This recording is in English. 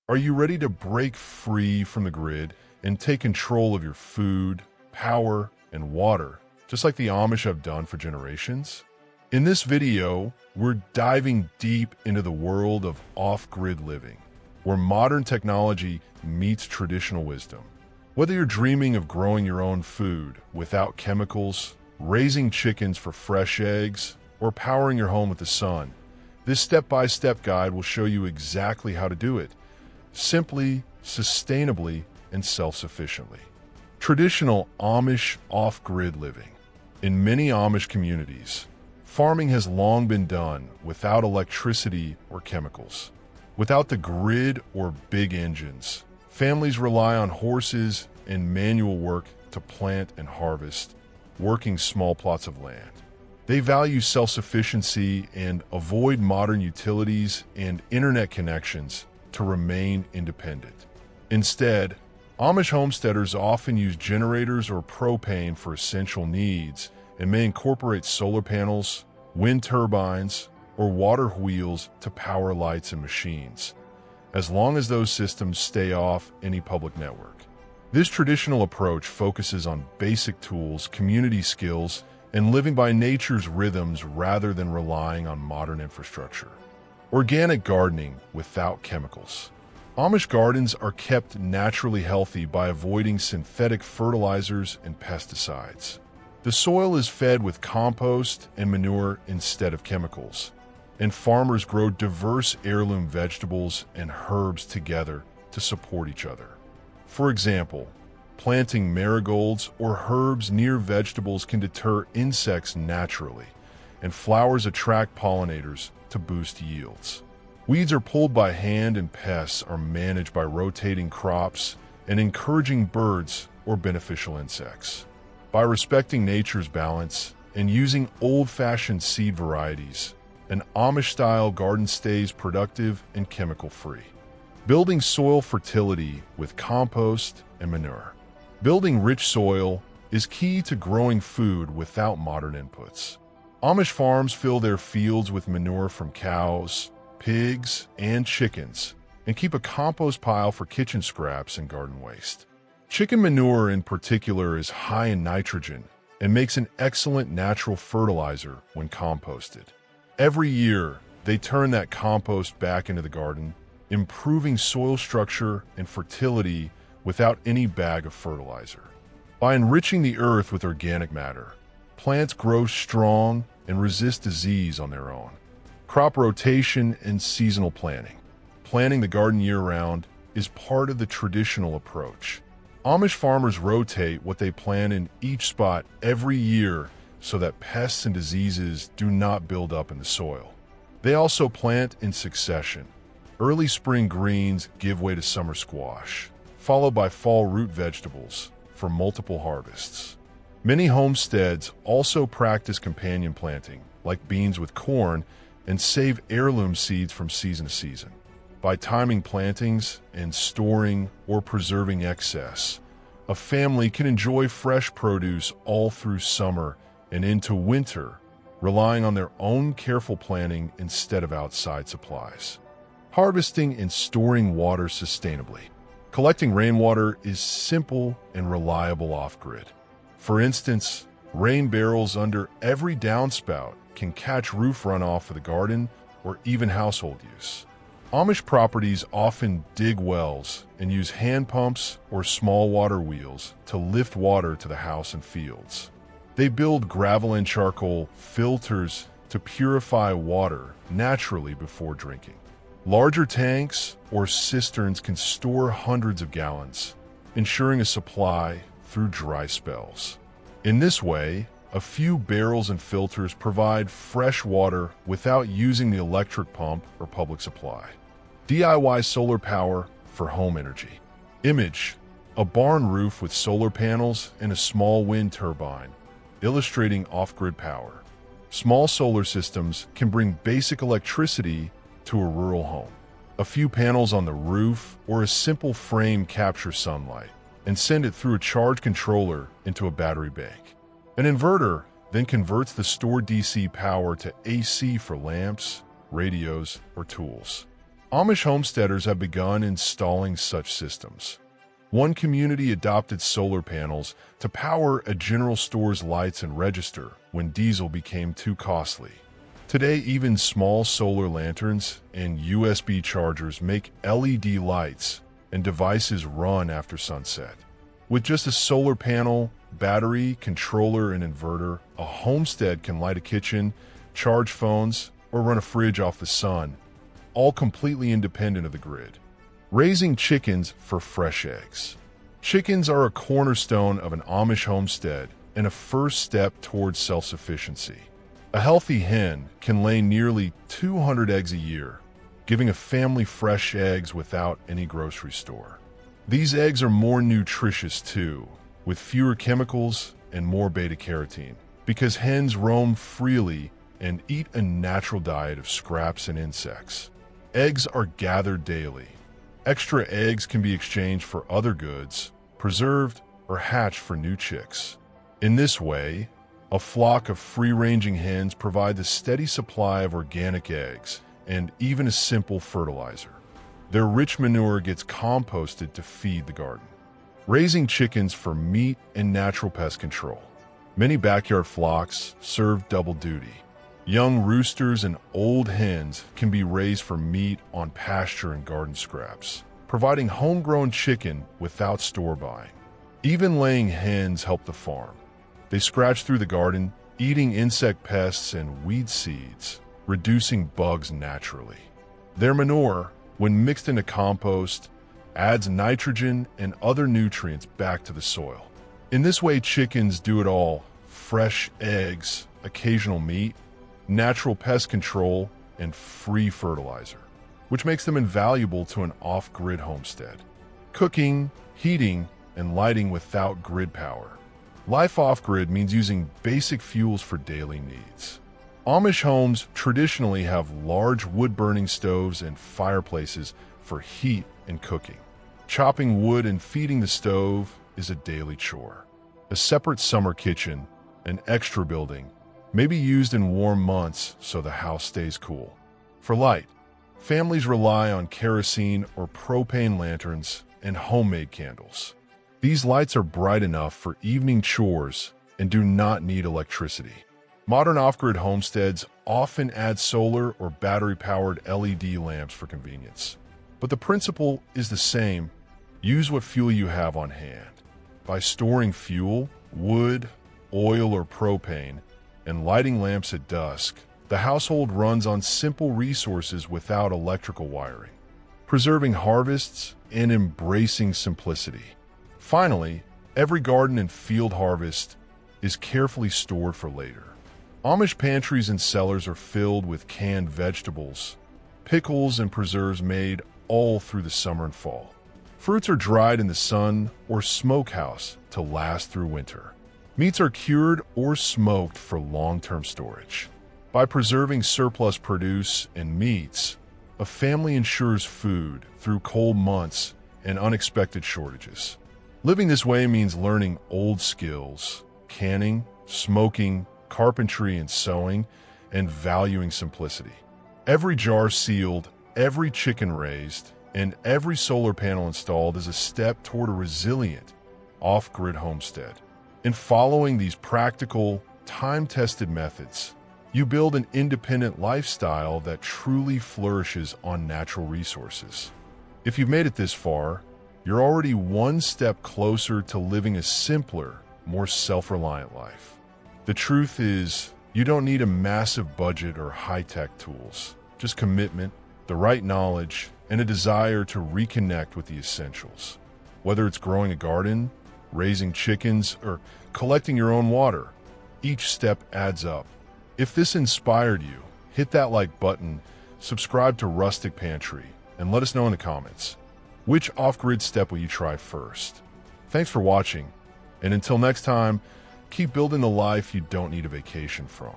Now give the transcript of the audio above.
Are you ready to break free from the grid and take control of your food, power, and water, just like the Amish have done for generations? In this video, we're diving deep into the world of off-grid living, where modern technology meets traditional wisdom. Whether you're dreaming of growing your own food without chemicals, raising chickens for fresh eggs, or powering your home with the sun, this step-by-step guide will show you exactly how to do it, simply, sustainably, and self-sufficiently. Traditional Amish off-grid living. In many Amish communities, farming has long been done without electricity or chemicals. Without the grid or big engines, families rely on horses and manual work to plant and harvest, working small plots of land. They value self-sufficiency and avoid modern utilities and internet connections to remain independent. Instead, Amish homesteaders often use generators or propane for essential needs and may incorporate solar panels, wind turbines, or water wheels to power lights and machines, as long as those systems stay off any public network. This traditional approach focuses on basic tools, community skills, and living by nature's rhythms rather than relying on modern infrastructure. Organic gardening without chemicals. Amish gardens are kept naturally healthy by avoiding synthetic fertilizers and pesticides. The soil is fed with compost and manure instead of chemicals, and farmers grow diverse heirloom vegetables and herbs together to support each other. For example, planting marigolds or herbs near vegetables can deter insects naturally, and flowers attract pollinators to boost yields. Weeds are pulled by hand and pests are managed by rotating crops and encouraging birds or beneficial insects. By respecting nature's balance and using old-fashioned seed varieties, an Amish-style garden stays productive and chemical-free. Building soil fertility with compost and manure. Building rich soil is key to growing food without modern inputs. Amish farms fill their fields with manure from cows, pigs, and chickens, and keep a compost pile for kitchen scraps and garden waste. Chicken manure in particular is high in nitrogen and makes an excellent natural fertilizer when composted. Every year, they turn that compost back into the garden, improving soil structure and fertility without any bag of fertilizer. By enriching the earth with organic matter, plants grow strong and resist disease on their own. Crop rotation and seasonal planting. Planting the garden year-round is part of the traditional approach. Amish farmers rotate what they plant in each spot every year so that pests and diseases do not build up in the soil. They also plant in succession. Early spring greens give way to summer squash, followed by fall root vegetables for multiple harvests. Many homesteads also practice companion planting, like beans with corn, and save heirloom seeds from season to season. By timing plantings and storing or preserving excess, a family can enjoy fresh produce all through summer and into winter, relying on their own careful planning instead of outside supplies. Harvesting and storing water sustainably. Collecting rainwater is simple and reliable off-grid. For instance, rain barrels under every downspout can catch roof runoff for the garden or even household use. Amish properties often dig wells and use hand pumps or small water wheels to lift water to the house and fields. They build gravel and charcoal filters to purify water naturally before drinking. Larger tanks or cisterns can store hundreds of gallons, ensuring a supply through dry spells. In this way, a few barrels and filters provide fresh water without using the electric pump or public supply. DIY solar power for home energy. Image: a barn roof with solar panels and a small wind turbine, illustrating off-grid power. Small solar systems can bring basic electricity to a rural home. A few panels on the roof or a simple frame capture sunlight and send it through a charge controller into a battery bank. An inverter then converts the stored DC power to AC for lamps, radios, or tools. Amish homesteaders have begun installing such systems. One community adopted solar panels to power a general store's lights and register when diesel became too costly. Today, even small solar lanterns and USB chargers make LED lights and devices run after sunset. With just a solar panel, battery, controller, and inverter, a homestead can light a kitchen, charge phones, or run a fridge off the sun, all completely independent of the grid. Raising chickens for fresh eggs. Chickens are a cornerstone of an Amish homestead and a first step towards self-sufficiency. A healthy hen can lay nearly 200 eggs a year, giving a family fresh eggs without any grocery store. These eggs are more nutritious too, with fewer chemicals and more beta-carotene, because hens roam freely and eat a natural diet of scraps and insects. Eggs are gathered daily. Extra eggs can be exchanged for other goods, preserved, or hatched for new chicks. In this way, a flock of free-ranging hens provide a steady supply of organic eggs and even a simple fertilizer. Their rich manure gets composted to feed the garden. Raising chickens for meat and natural pest control. Many backyard flocks serve double duty. Young roosters and old hens can be raised for meat on pasture and garden scraps, providing homegrown chicken without store buying. Even laying hens help the farm. They scratch through the garden, eating insect pests and weed seeds, reducing bugs naturally. Their manure, when mixed into compost, adds nitrogen and other nutrients back to the soil. In this way, chickens do it all: fresh eggs, occasional meat, natural pest control, and free fertilizer, which makes them invaluable to an off-grid homestead. Cooking, heating, and lighting without grid power. Life off-grid means using basic fuels for daily needs. Amish homes traditionally have large wood-burning stoves and fireplaces for heat and cooking. Chopping wood and feeding the stove is a daily chore. A separate summer kitchen, an extra building, may be used in warm months so the house stays cool. For light, families rely on kerosene or propane lanterns and homemade candles. These lights are bright enough for evening chores and do not need electricity. Modern off-grid homesteads often add solar or battery-powered LED lamps for convenience. But the principle is the same: use what fuel you have on hand. By storing fuel, wood, oil, or propane, and lighting lamps at dusk, the household runs on simple resources without electrical wiring, preserving harvests and embracing simplicity. Finally, every garden and field harvest is carefully stored for later. Amish pantries and cellars are filled with canned vegetables, pickles, and preserves made all through the summer and fall. Fruits are dried in the sun or smokehouse to last through winter. Meats are cured or smoked for long-term storage. By preserving surplus produce and meats, a family ensures food through cold months and unexpected shortages. Living this way means learning old skills: canning, smoking, carpentry, and sewing, and valuing simplicity. Every jar sealed, every chicken raised, and every solar panel installed is a step toward a resilient, off-grid homestead. In following these practical, time-tested methods, you build an independent lifestyle that truly flourishes on natural resources. If you've made it this far, you're already one step closer to living a simpler, more self-reliant life. The truth is, you don't need a massive budget or high-tech tools. Just commitment, the right knowledge, and a desire to reconnect with the essentials. Whether it's growing a garden, raising chickens, or collecting your own water, each step adds up. If this inspired you, hit that like button, subscribe to Rustic Pantry, and let us know in the comments. Which off-grid step will you try first? Thanks for watching, and until next time, keep building the life you don't need a vacation from.